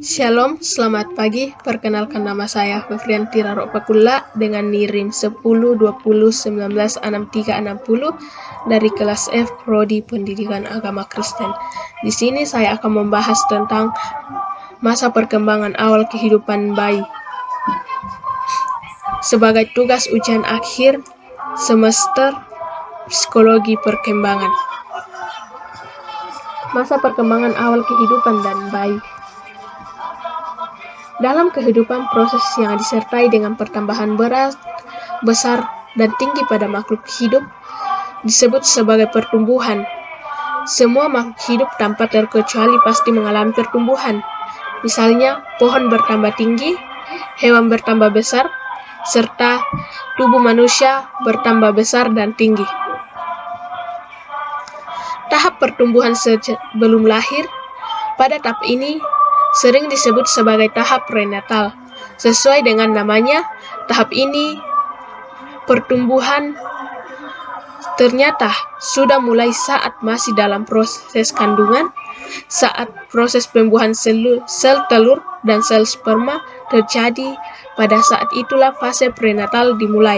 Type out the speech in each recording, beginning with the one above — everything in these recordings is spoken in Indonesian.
Shalom, selamat pagi. Perkenalkan nama saya Fevrianti Raro Pakulla dengan NIRIM 1020196360 dari kelas F Prodi Pendidikan Agama Kristen. Di sini saya akan membahas tentang masa perkembangan awal kehidupan bayi. Sebagai tugas ujian akhir semester psikologi perkembangan. Masa perkembangan awal kehidupan dan bayi. Dalam kehidupan, proses yang disertai dengan pertambahan berat, besar, dan tinggi pada makhluk hidup disebut sebagai pertumbuhan. Semua makhluk hidup tanpa terkecuali pasti mengalami pertumbuhan. Misalnya, pohon bertambah tinggi, hewan bertambah besar, serta tubuh manusia bertambah besar dan tinggi. Tahap pertumbuhan sebelum lahir, pada tahap ini sering disebut sebagai tahap prenatal. Sesuai dengan namanya, tahap ini pertumbuhan ternyata sudah mulai saat masih dalam proses kandungan, saat proses pembuahan sel telur dan sel sperma terjadi. Pada saat itulah fase prenatal dimulai.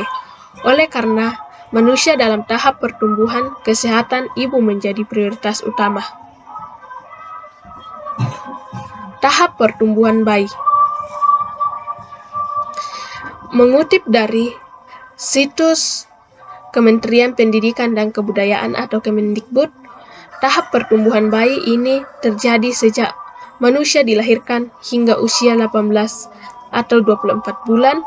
Oleh karena manusia dalam tahap pertumbuhan, kesehatan ibu menjadi prioritas utama. Tahap pertumbuhan bayi. Mengutip dari situs Kementerian Pendidikan dan Kebudayaan atau Kemendikbud, tahap pertumbuhan bayi ini terjadi sejak manusia dilahirkan hingga usia 18 atau 24 bulan.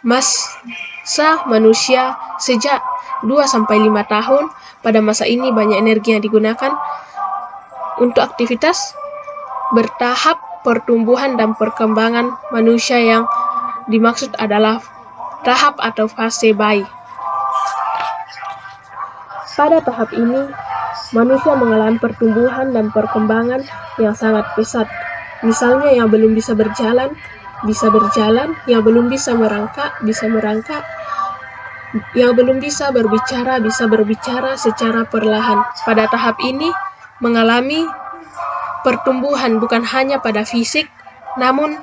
Masa manusia sejak 2-5 tahun. Pada masa ini banyak energi yang digunakan untuk aktivitas bertahap pertumbuhan dan perkembangan manusia. Yang dimaksud adalah tahap atau fase bayi. Pada tahap ini, manusia mengalami pertumbuhan dan perkembangan yang sangat pesat. Misalnya yang belum bisa berjalan, yang belum bisa merangkak, yang belum bisa berbicara secara perlahan. Pada tahap ini, mengalami pertumbuhan bukan hanya pada fisik, namun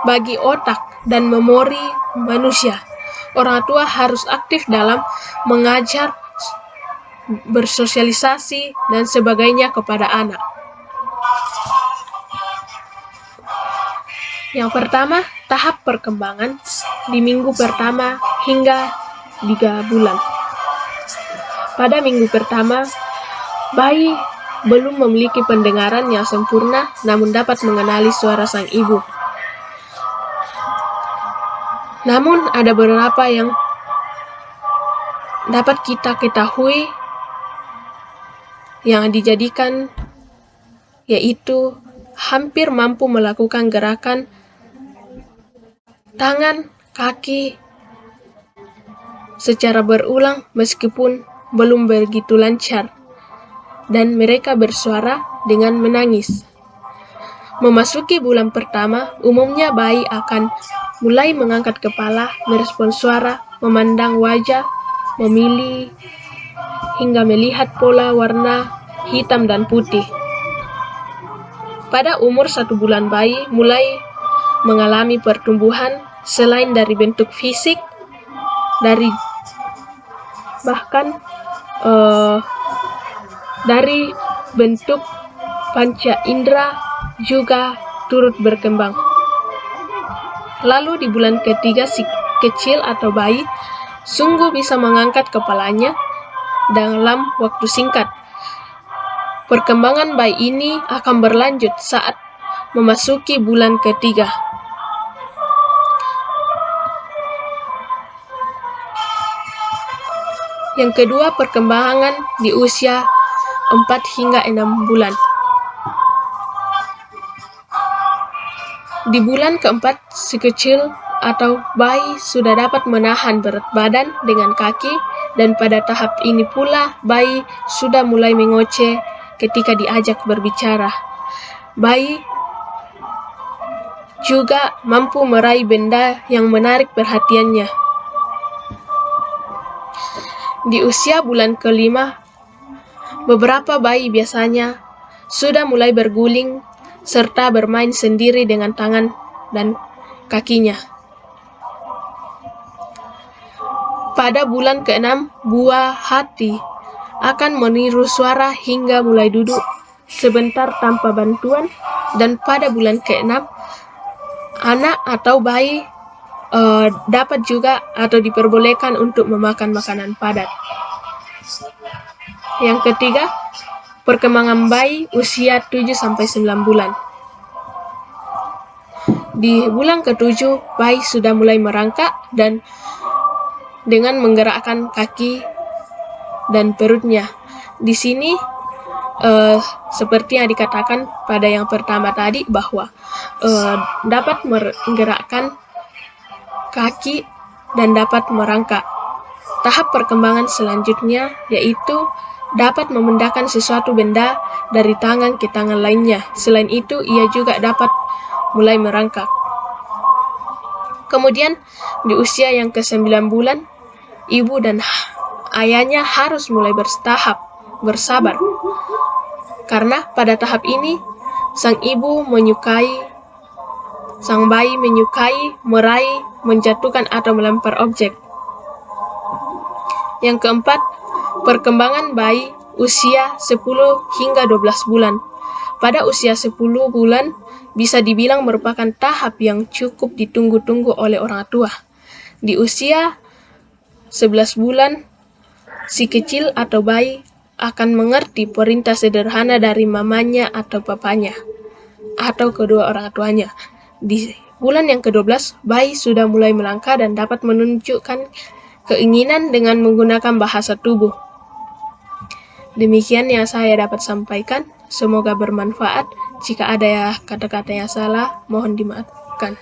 bagi otak dan memori manusia. Orang tua harus aktif dalam mengajar, bersosialisasi, dan sebagainya kepada anak. Yang pertama, tahap perkembangan di minggu pertama hingga 3 bulan. Pada minggu pertama, bayi belum memiliki pendengaran yang sempurna, namun dapat mengenali suara sang ibu. Namun ada beberapa yang dapat kita ketahui yang dijadikan, yaitu hampir mampu melakukan gerakan tangan, kaki secara berulang meskipun belum begitu lancar, dan mereka bersuara dengan menangis. Memasuki bulan pertama, umumnya bayi akan mulai mengangkat kepala, merespons suara, memandang wajah, memilih, hingga melihat pola warna hitam dan putih. Pada umur 1 bulan, bayi mulai mengalami pertumbuhan selain dari bentuk fisik, dari bentuk panca indera juga turut berkembang. Lalu di bulan ketiga, si kecil atau bayi sungguh bisa mengangkat kepalanya dalam waktu singkat. Perkembangan bayi ini akan berlanjut saat memasuki bulan ketiga. Yang kedua, perkembangan di usia 4 hingga 6 bulan. Di bulan keempat, si kecil atau bayi sudah dapat menahan berat badan dengan kaki, dan pada tahap ini pula bayi sudah mulai mengoceh ketika diajak berbicara. Bayi juga mampu meraih benda yang menarik perhatiannya. Di usia bulan kelima, beberapa bayi biasanya sudah mulai berguling serta bermain sendiri dengan tangan dan kakinya. Pada bulan ke-6, buah hati akan meniru suara hingga mulai duduk sebentar tanpa bantuan, dan pada bulan ke-6, anak atau bayi dapat juga atau diperbolehkan untuk memakan makanan padat. Yang ketiga, perkembangan bayi usia 7-9 bulan. Di bulan ke-7, bayi sudah mulai merangkak dan dengan menggerakkan kaki dan perutnya. Di sini seperti yang dikatakan pada yang pertama tadi, bahwa dapat menggerakkan kaki dan dapat merangkak. Tahap perkembangan selanjutnya yaitu dapat memindahkan sesuatu benda dari tangan ke tangan lainnya. Selain itu, ia juga dapat mulai merangkak. Kemudian, di usia yang ke-9 bulan, ibu dan ayahnya harus mulai bersabar. Karena pada tahap ini, sang bayi menyukai meraih, menjatuhkan atau melempar objek. Yang keempat, perkembangan bayi usia 10 hingga 12 bulan. Pada usia 10 bulan, bisa dibilang merupakan tahap yang cukup ditunggu-tunggu oleh orang tua. Di usia 11 bulan, si kecil atau bayi akan mengerti perintah sederhana dari mamanya atau papanya, atau kedua orang tuanya. Di bulan yang ke-12, bayi sudah mulai melangkah dan dapat menunjukkan keinginan dengan menggunakan bahasa tubuh. Demikian yang saya dapat sampaikan. Semoga bermanfaat. Jika ada kata-kata yang salah, mohon dimaafkan.